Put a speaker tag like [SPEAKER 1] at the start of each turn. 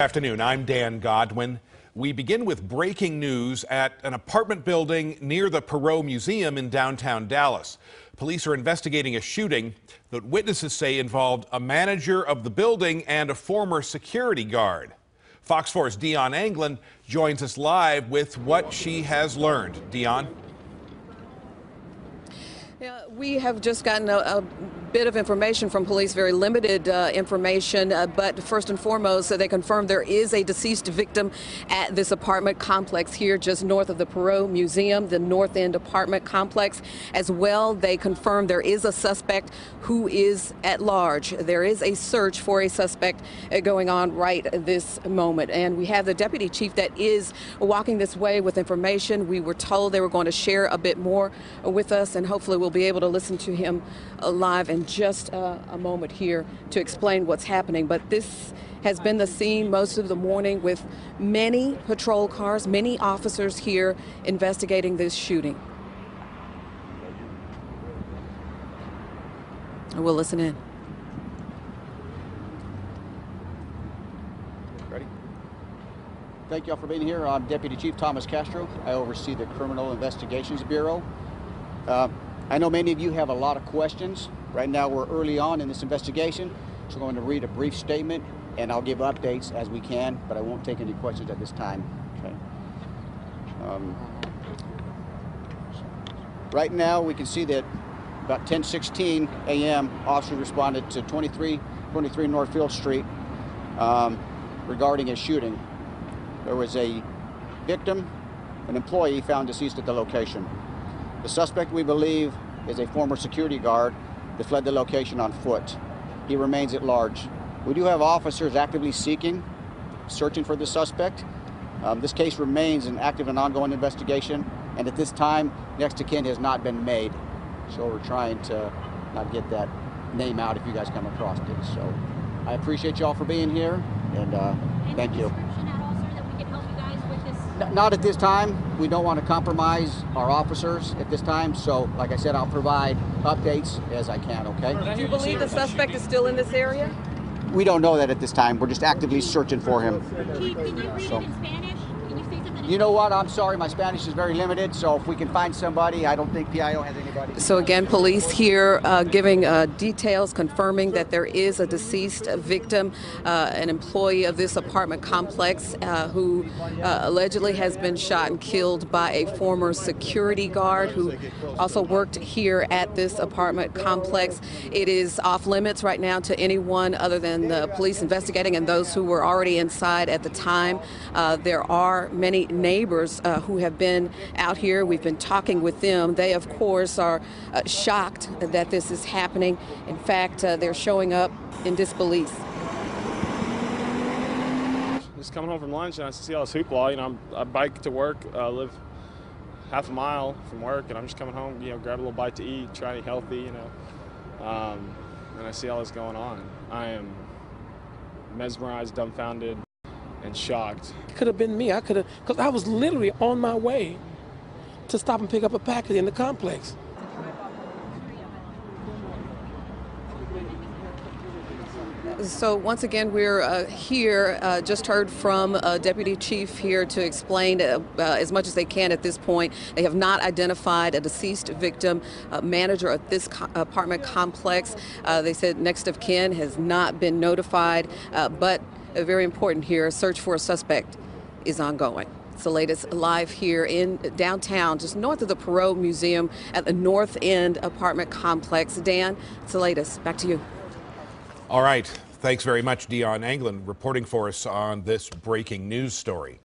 [SPEAKER 1] Afternoon, I'm Dan Godwin. We begin with breaking news at an apartment building near the Perot Museum in downtown Dallas. Police are investigating a shooting that witnesses say involved a manager of the building and a former security guard. Fox 4's Dion Anglin joins us live with what she has learned. Dion?
[SPEAKER 2] Yeah, we have just gotten a bit of information from police, very limited information, but first and foremost, they confirmed there is a deceased victim at this apartment complex here just north of the Perot Museum, the North End apartment complex. As well, they confirmed there is a suspect who is at large. There is a search for a suspect going on right this moment. And we have the deputy chief that is walking this way with information. We were told they were going to share a bit more with us, and hopefully we'll be able to listen to him live in just a moment here to explain what's happening. But this has been the scene most of the morning with many patrol cars, many officers here investigating this shooting. We'll listen in.
[SPEAKER 3] Ready? Thank you all for being here. I'm Deputy Chief Thomas Castro. I oversee the Criminal Investigations Bureau. I know many of you have a lot of questions. Right now we're early on in this investigation, so I'm going to read a brief statement and I'll give updates as we can, but I won't take any questions at this time. Okay. Right now we can see that about 10:16 a.m. officers responded to 23 Northfield Street regarding a shooting. There was a victim, an employee found deceased at the location. The suspect, we believe, is a former security guard that fled the location on foot. He remains at large. We do have officers actively searching for the suspect. This case remains an active and ongoing investigation, and at this time, next of kin has not been made. So we're trying to not get that name out if you guys come across it. So I appreciate you all for being here, and thank you. Not at this time. We don't want to compromise our officers at this time, so like I said, I'll provide updates as I can, okay?
[SPEAKER 2] Do you believe the suspect is still in this area?
[SPEAKER 3] We don't know that at this time. We're just actively searching for him.
[SPEAKER 4] Chief, can you read it in Spanish? Can you say something?
[SPEAKER 3] You know what? I'm sorry, my Spanish is very limited, so if we can find somebody, I don't think PIO has anybody.
[SPEAKER 2] So again, police here giving details, confirming that there is a deceased victim, an employee of this apartment complex who allegedly has been shot and killed by a former security guard who also worked here at this apartment complex. It is off limits right now to anyone other than the police investigating and those who were already inside at the time. There are many neighbors who have been out here. We've been talking with them. They, of course, are shocked that this is happening. In fact, they're showing up in disbelief.
[SPEAKER 5] Just coming home from lunch and I see all this hoopla. You know, I bike to work, live half a mile from work, and I'm just coming home, you know, grab a little bite to eat, try to eat healthy, you know. And I see all this going on. I am mesmerized, dumbfounded, and shocked.
[SPEAKER 6] It could have been me. Because I was literally on my way to stop and pick up a package in the complex.
[SPEAKER 2] So once again, we're here, just heard from Deputy Chief here to explain as much as they can at this point. They have not identified a deceased victim, manager of this apartment complex. They said next of kin has not been notified, but very important here, search for a suspect is ongoing. It's the latest live here in downtown, just north of the Perot Museum at the North End apartment complex. Dan, it's the latest. Back to you.
[SPEAKER 1] All right. Thanks very much, Dion Anglin, reporting for us on this breaking news story.